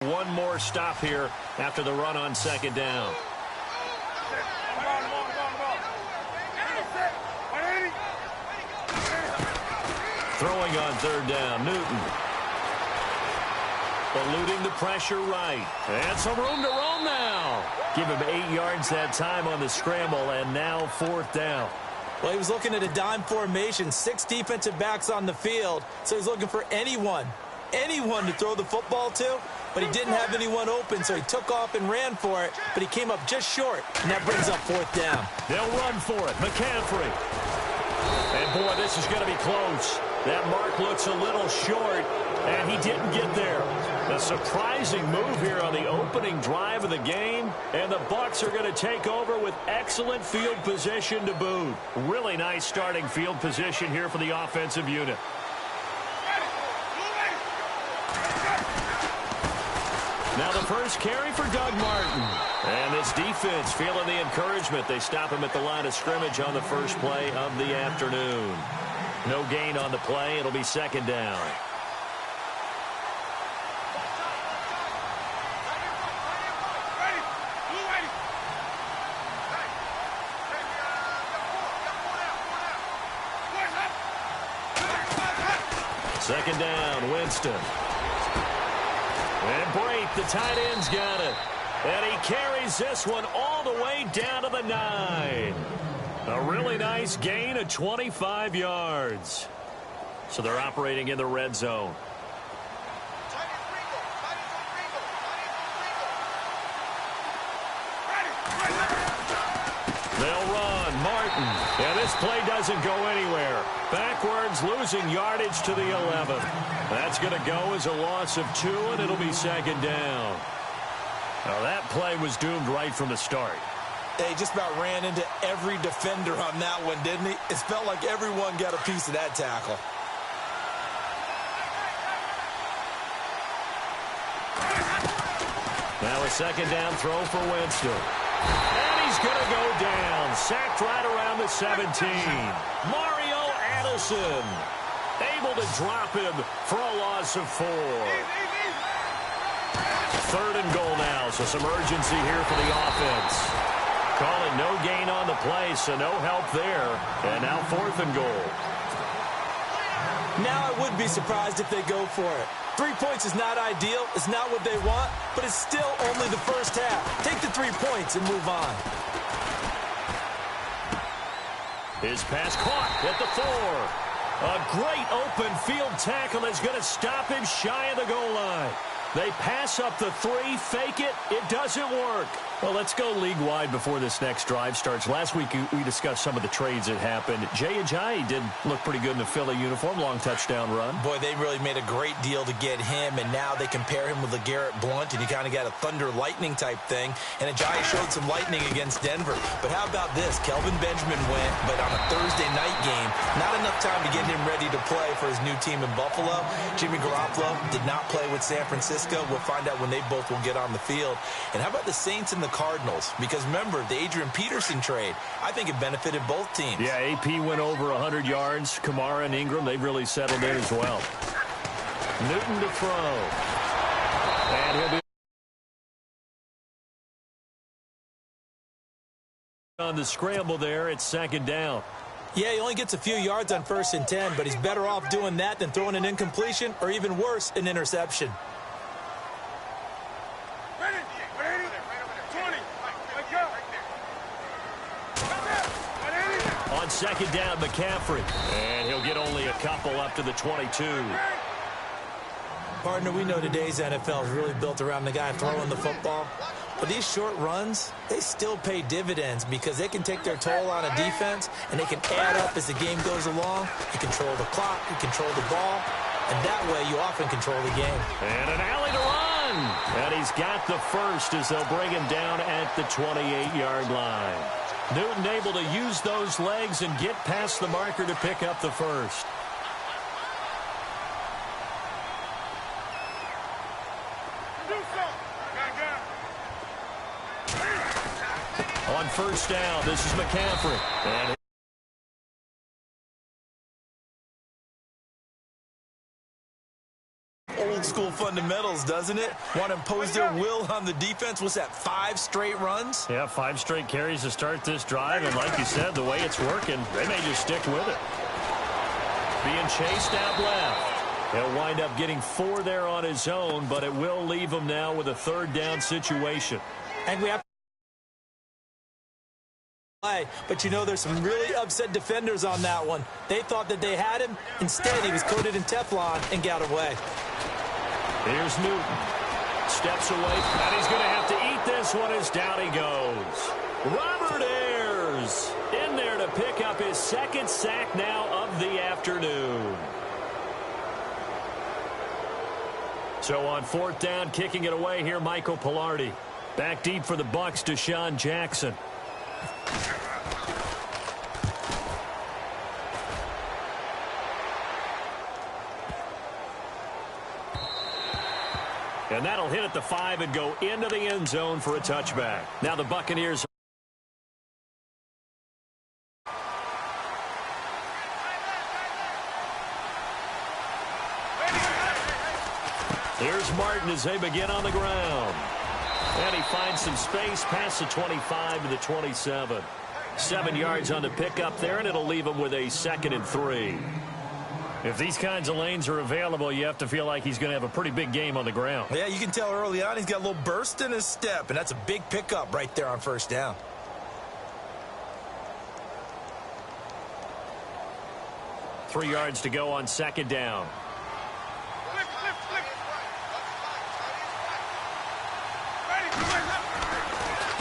One more stop here after the run on second down. Throwing on third down, Newton. Eluding the pressure right. And some room to roam now. Give him 8 yards that time on the scramble, and now fourth down. Well, he was looking at a dime formation, 6 defensive backs on the field, so he's looking for anyone to throw the football to, but he didn't have anyone open, so he took off and ran for it, but he came up just short, and that brings up fourth down. They'll run for it. McCaffrey. And, boy, this is going to be close. That mark looks a little short, and he didn't get there. A surprising move here on the opening drive of the game, and the Bucs are going to take over with excellent field position to boot. Really nice starting field position here for the offensive unit. Now the first carry for Doug Martin. And this defense feeling the encouragement. They stop him at the line of scrimmage on the first play of the afternoon. No gain on the play. It'll be second down. Second down, Winston. And Brate, the tight end's got it. And he carries this one all the way down to the 9. A really nice gain of 25 yards. So they're operating in the red zone. They'll run. Martin. And this play doesn't go anywhere. Backwards, losing yardage to the 11. That's going to go as a loss of 2, and it'll be second down. Now that play was doomed right from the start. He just about ran into every defender on that one, didn't he? It felt like everyone got a piece of that tackle. Now a second down throw for Winston. And he's going to go down. Sacked right around the 17. Mario Addison able to drop him for a loss of 4. Third and goal now, so some urgency here for the offense. Call it no gain on the play, so no help there. And now fourth and goal. Now I would be surprised if they go for it. 3 points is not ideal. It's not what they want, but it's still only the first half. Take the 3 points and move on. His pass caught at the 4. A great open field tackle is going to stop him shy of the goal line. They pass up the 3, fake it. It doesn't work. Well, let's go league-wide before this next drive starts. Last week, we discussed some of the trades that happened. Jay Ajayi did look pretty good in the Philly uniform. Long touchdown run. Boy, they really made a great deal to get him, and now they compare him with LeGarrette Blount, and you kind of got a thunder-lightning type thing. And Ajayi showed some lightning against Denver. But how about this? Kelvin Benjamin went, but on a Thursday night game, not enough time to get him ready to play for his new team in Buffalo. Jimmy Garoppolo did not play with San Francisco. We'll find out when they both will get on the field. And how about the Saints and the Cardinals? Because remember, the Adrian Peterson trade, I think it benefited both teams. Yeah, AP went over 100 yards. Kamara and Ingram, they've really settled in as well. Newton to throw. And he'll be on the scramble there. It's second down. Yeah, he only gets a few yards on 1st and 10, but he's better off doing that than throwing an incompletion or even worse, an interception. On second down, McCaffrey. And he'll get only a couple up to the 22. Partner, we know today's NFL is really built around the guy throwing the football. But these short runs, they still pay dividends because they can take their toll on a defense and they can add up as the game goes along. You control the clock, you control the ball, and that way you often control the game. And an alley to run. And he's got the first as they'll bring him down at the 28-yard line. Newton able to use those legs and get past the marker to pick up the first. On first down, this is McCaffrey. And old school fundamentals, doesn't it? Want to impose their will on the defense. What's that, 5 straight runs? Yeah, 5 straight carries to start this drive, and like you said, the way it's working, they may just stick with it. Being chased out left. He'll wind up getting 4 there on his own, but it will leave him now with a 3rd down situation. And we have but you know, there's some really upset defenders on that one. They thought that they had him. Instead, he was coated in Teflon and got away. Here's Newton. Steps away, and he's going to have to eat this one as down he goes. Robert Ayers in there to pick up his 2nd sack now of the afternoon. So on 4th down, kicking it away here, Michael Pilardi. Back deep for the Bucs, Deshaun Jackson. And that'll hit at the 5 and go into the end zone for a touchback. Now the Buccaneers. Here's Martin as they begin on the ground. And he finds some space past the 25 to the 27. 7 yards on the pickup there, and it'll leave him with a 2nd and 3. If these kinds of lanes are available, you have to feel like he's going to have a pretty big game on the ground. Yeah, you can tell early on he's got a little burst in his step, and that's a big pickup right there on 1st down. Three yards to go on 2nd down.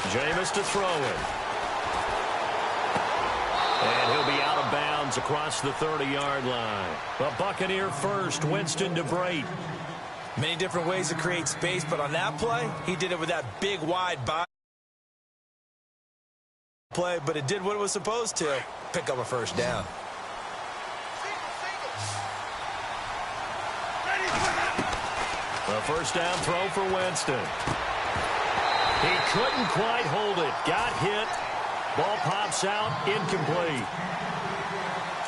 Jameis to throw it. And he'll be out of bounds across the 30-yard line. The Buccaneer first, Winston to Brate. Many different ways to create space, but on that play, he did it with that big, wide body play, but it did what it was supposed to. Pick up a 1st down. The 1st down throw for Winston. He couldn't quite hold it. Got hit. Ball pops out. Incomplete.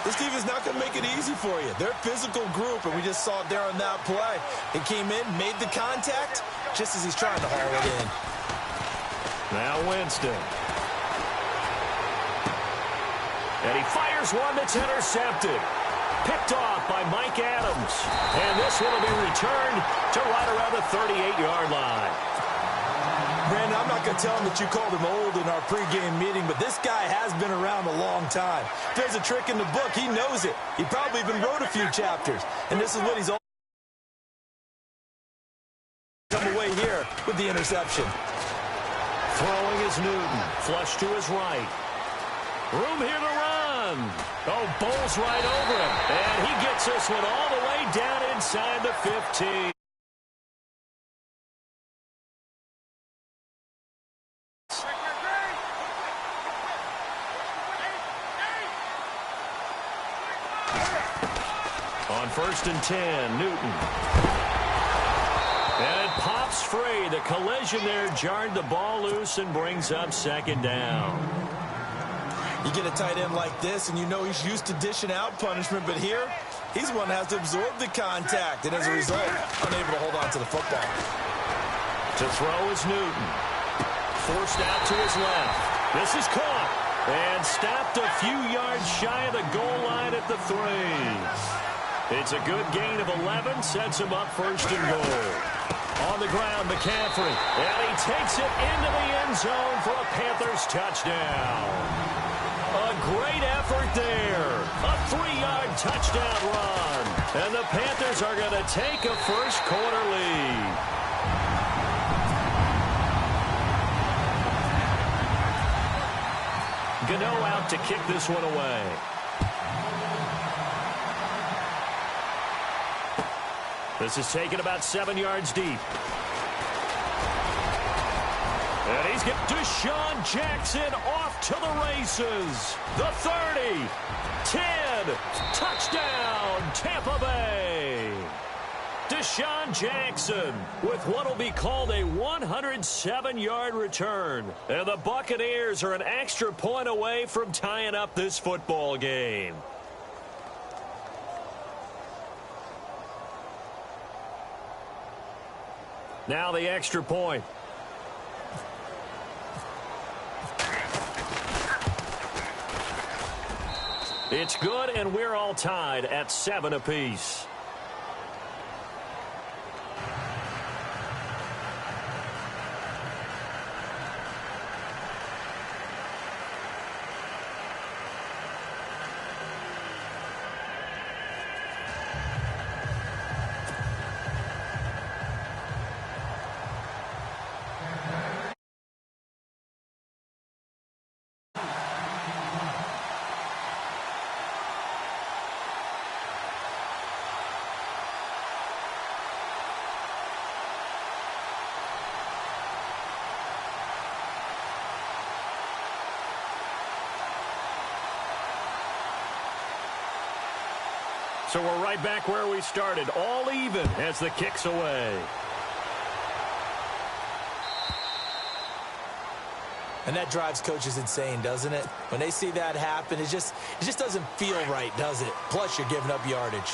This team is not going to make it easy for you. They're a physical group, and we just saw it there on that play. He came in, made the contact, just as he's trying to haul it in. Now Winston. And he fires one that's intercepted. Picked off by Mike Adams. And this one will be returned to right around the 38-yard line. Brandon, I'm not going to tell him that you called him old in our pregame meeting, but this guy has been around a long time. If there's a trick in the book, he knows it. He probably even wrote a few chapters. And this is what he's all come away here with the interception. Throwing is Newton. Flush to his right. Room here to run. Oh, bowls right over him. And he gets this one all the way down inside the 15. On 1st and 10, Newton. And it pops free. The collision there jarred the ball loose and brings up 2nd down. You get a tight end like this, and you know he's used to dishing out punishment, but here, he's the one that has to absorb the contact, and as a result, unable to hold on to the football. To throw is Newton. Forced out to his left. This is caught and stopped a few yards shy of the goal line at the 3. It's a good gain of 11, sets him up 1st and goal. On the ground, McCaffrey, and he takes it into the end zone for a Panthers touchdown. A great effort there. A 3-yard touchdown run. And the Panthers are going to take a first-quarter lead. Gano out to kick this one away. This is taken about 7 yards deep. And he's got Deshaun Jackson off to the races. The 30, 10, touchdown, Tampa Bay. Deshaun Jackson with what will be called a 107-yard return. And the Buccaneers are an extra point away from tying up this football game. Now the extra point. It's good, and we're all tied at 7 apiece. So we're right back where we started, all even as the kick's away. And that drives coaches insane, doesn't it? When they see that happen, it just doesn't feel right, does it? Plus, you're giving up yardage.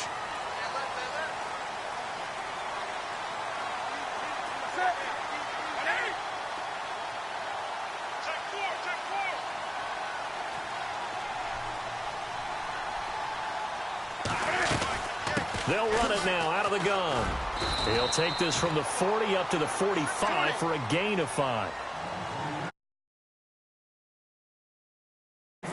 They'll run it now out of the gun. He'll take this from the 40 up to the 45 for a gain of 5.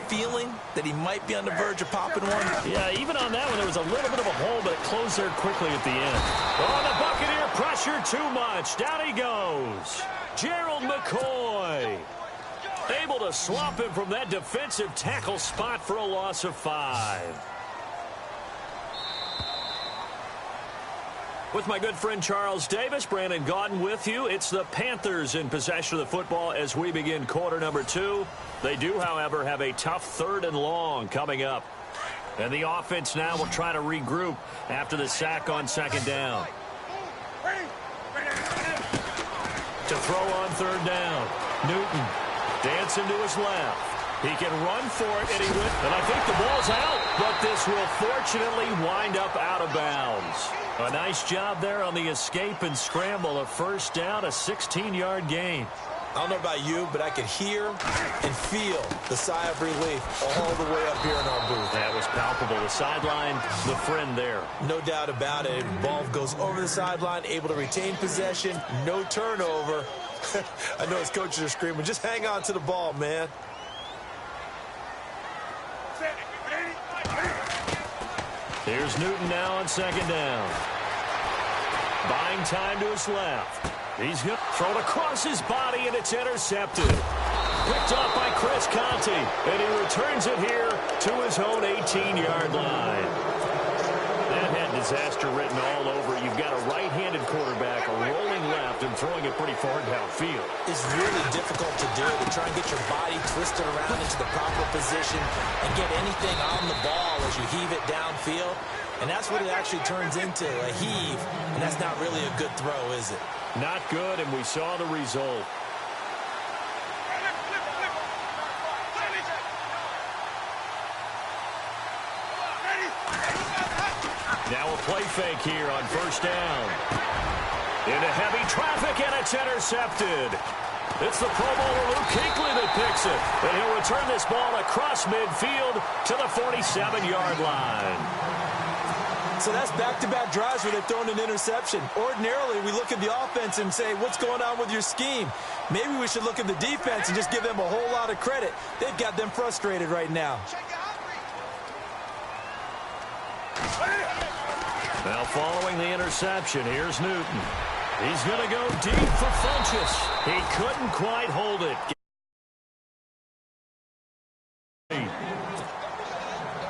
Feeling that he might be on the verge of popping one? Yeah, even on that one, there was a little bit of a hole, but it closed there quickly at the end. Oh, the Buccaneer pressure too much. Down he goes. Gerald McCoy able to swamp him from that defensive tackle spot for a loss of 5. With my good friend Charles Davis, Brandon Gaudin with you. It's the Panthers in possession of the football as we begin quarter number 2. They do, however, have a tough 3rd and long coming up. And the offense now will try to regroup after the sack on 2nd down. To throw on 3rd down. Newton dancing to his left. He can run for it, and he went. And I think the ball's out, but this will fortunately wind up out of bounds. A nice job there on the escape and scramble. A 1st down, a 16-yard gain. I don't know about you, but I could hear and feel the sigh of relief all the way up here in our booth. That was palpable. The sideline, the friend there. No doubt about it. Ball goes over the sideline, able to retain possession, no turnover. I know his coaches are screaming, just hang on to the ball, man. Here's Newton now on 2nd down. Buying time to his left. He's thrown across his body, and it's intercepted. Picked off by Chris Conte, and he returns it here to his own 18-yard line. That had disaster written all over it. You've got a right-handed quarterback, a rolling left, and throwing it pretty far downfield. It's really difficult to do, to try and get your body twisted around into the proper position and get anything on the ball as you heave it downfield. And that's what it actually turns into, a heave. And that's not really a good throw, is it? Not good, and we saw the result. Now a play fake here on 1st down. Into heavy traffic, and it's intercepted. It's the Pro Bowler Luke Kuechly that picks it. And he'll return this ball across midfield to the 47-yard line. So that's back-to-back drives where they've thrown an interception. Ordinarily, we look at the offense and say, what's going on with your scheme? Maybe we should look at the defense and just give them a whole lot of credit. They've got them frustrated right now. Now following the interception, here's Newton. He's going to go deep for Funchess. He couldn't quite hold it.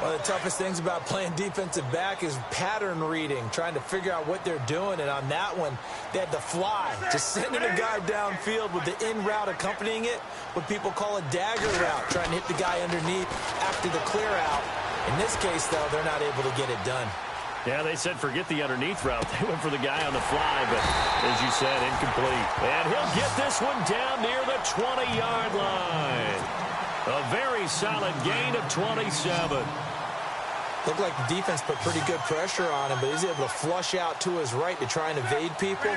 One of the toughest things about playing defensive back is pattern reading, trying to figure out what they're doing. And on that one, they had to fly, just sending a guy downfield with the in route accompanying it, what people call a dagger route, trying to hit the guy underneath after the clear out. In this case, though, they're not able to get it done. Yeah, they said forget the underneath route. They went for the guy on the fly, but as you said, incomplete. And he'll get this one down near the 20-yard line. A very solid gain of 27. Looked like the defense put pretty good pressure on him, but he's able to flush out to his right to try and evade people.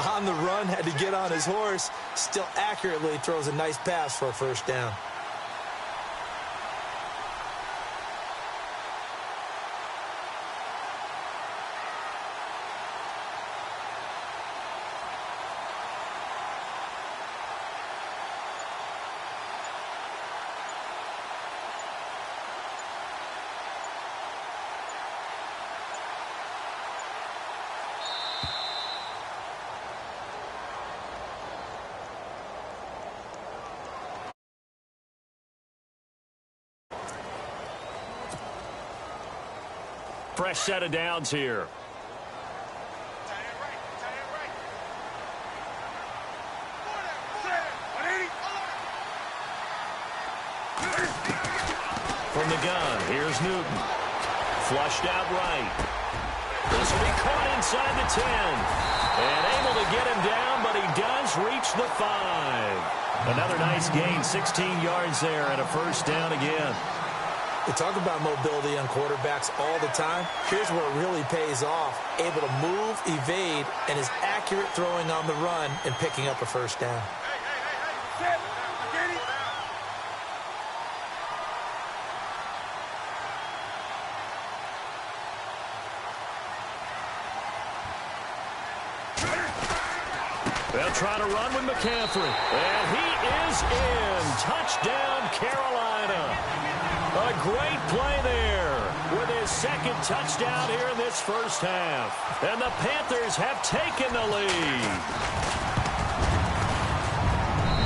On the run, had to get on his horse. Still accurately throws a nice pass for a first down. Fresh set of downs here. From the gun, here's Newton. Flushed out right. This will be caught inside the 10. And able to get him down, but he does reach the 5. Another nice gain, 16 yards there and a first down again. We talk about mobility on quarterbacks all the time. Here's where it really pays off. Able to move, evade, and is accurate throwing on the run and picking up a first down. They'll try to run with McCaffrey. And he is in. Touchdown, Carolina. A great play there with his second touchdown here in this first half. And the Panthers have taken the lead.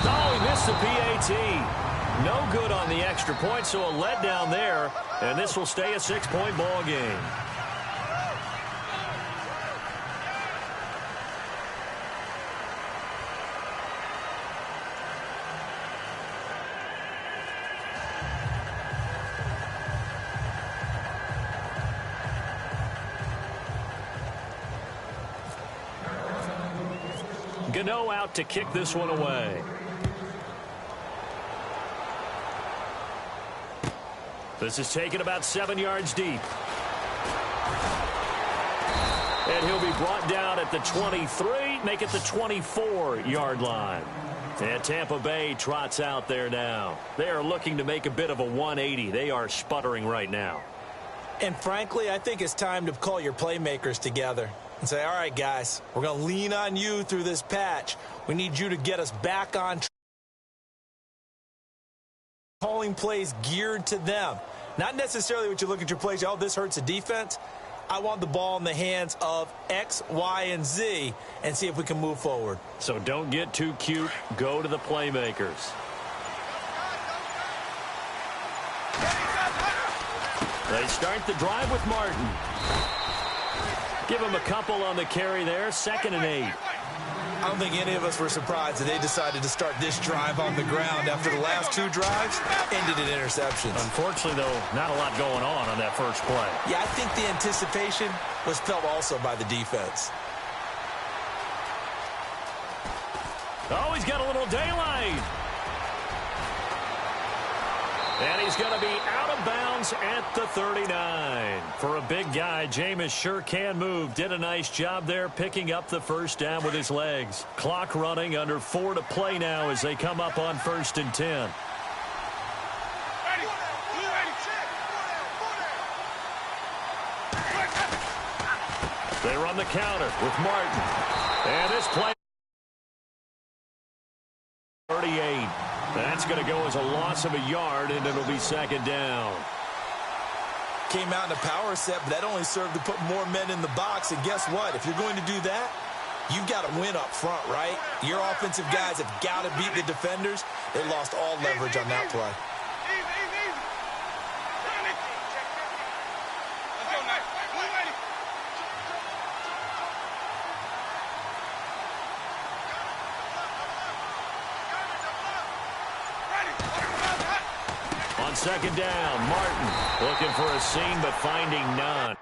Oh, he missed the PAT. No good on the extra point, so a letdown there. And this will stay a 6-point ball game. Gano out to kick this one away. This is taken about 7 yards deep. And he'll be brought down at the 23, make it the 24-yard line. And Tampa Bay trots out there now. They are looking to make a bit of a 180. They are sputtering right now. And frankly, I think it's time to call your playmakers together and say, all right, guys, we're going to lean on you through this patch. We need you to get us back on track. Calling plays geared to them. Not necessarily what you look at your plays, oh, this hurts the defense. I want the ball in the hands of X, Y, and Z and see if we can move forward. So don't get too cute. Go to the playmakers. They start the drive with Martin. Give him a couple on the carry there. 2nd and 8. I don't think any of us were surprised that they decided to start this drive on the ground after the last 2 drives ended in interceptions. Unfortunately, though, not a lot going on that first play. Yeah, I think the anticipation was felt also by the defense. Oh, he's got a little daylight. And he's going to be out of bounds at the 39. For a big guy, Jameis sure can move. Did a nice job there picking up the first down with his legs. Clock running, under 4 to play now as they come up on 1st and 10. They run the counter with Martin. And this play 38. That's going to go as a loss of a yard, and it'll be 2nd down. Came out in a power set, but that only served to put more men in the box. And guess what? If you're going to do that, you've got to win up front, right? Your offensive guys have got to beat the defenders. They lost all leverage on that play. On 2nd down, Martin looking for a seam but finding none.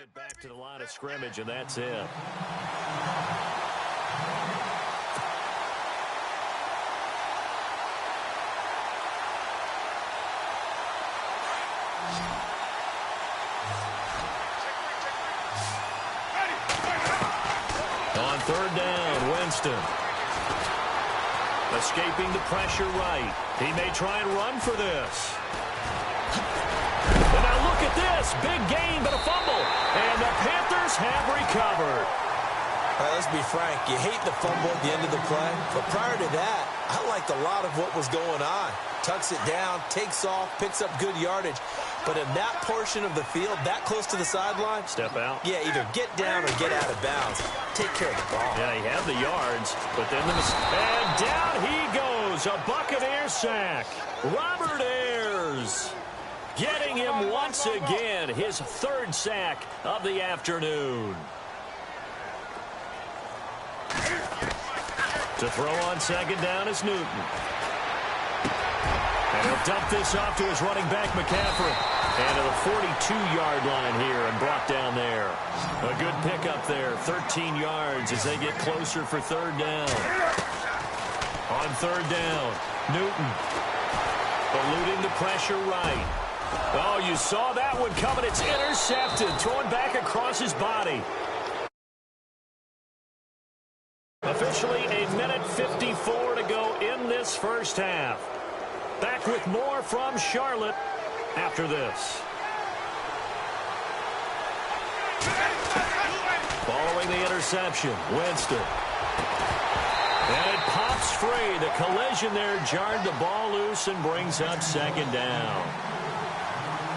it back to the line of scrimmage, and that's it. On third down, Winston. Escaping the pressure right. He may try and run for this. And now look at this. Big gain, but a fumble. And the Panthers have recovered. All right, let's be frank. You hate the fumble at the end of the play. But prior to that, I liked a lot of what was going on. Tucks it down, takes off, picks up good yardage. But in that portion of the field, that close to the sideline, step out. Yeah, either get down or get out of bounds. Take care of the ball. Yeah, he had the yards, but then the and down he goes. A Buccaneer sack. Robert Ayers getting him once again. His third sack of the afternoon. To throw on second down is Newton. And he'll dump this off to his running back, McCaffrey. And to the 42-yard line here and brought down there. A good pickup there, 13 yards as they get closer for third down. On third down, Newton eluding the pressure right. Oh, you saw that one coming. It's intercepted, thrown back across his body. Officially a minute 54 to go in this first half. Back with more from Charlotte after this. Following the interception, Winston. And it pops free. The collision there jarred the ball loose and brings up second down.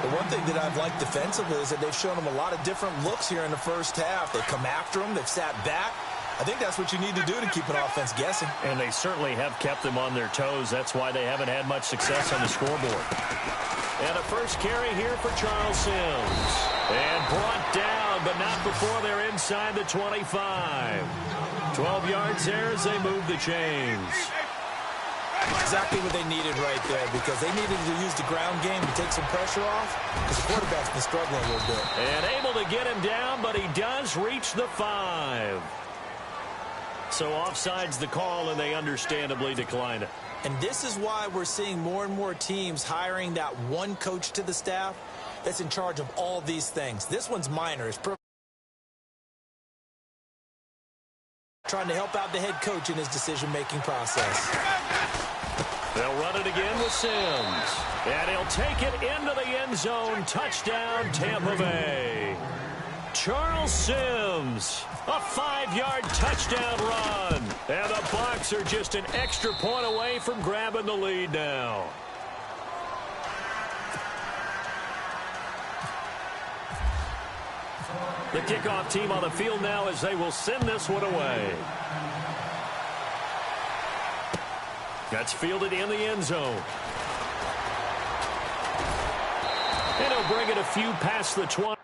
The one thing that I've liked defensively is that they've shown them a lot of different looks here in the first half. They've come after them. They've sat back. I think that's what you need to do to keep an offense guessing. And they certainly have kept them on their toes. That's why they haven't had much success on the scoreboard. And a first carry here for Charles Sims. And brought down, but not before they're inside the 25. 12 yards there as they move the chains. Exactly what they needed right there, because they needed to use the ground game to take some pressure off, because the quarterback's been struggling a little bit. And able to get him down, but he does reach the 5. So offside's the call, and they understandably decline it. And this is why we're seeing more and more teams hiring that one coach to the staff that's in charge of all these things. This one's minor. It's trying to help out the head coach in his decision-making process. They'll run it again with Sims. And he'll take it into the end zone. Touchdown, Tampa Bay. Charles Sims, a 5-yard touchdown run. And the Bucs are just an extra point away from grabbing the lead now. The kickoff team on the field now as they will send this one away. That's fielded in the end zone. And he'll bring it a few past the 20.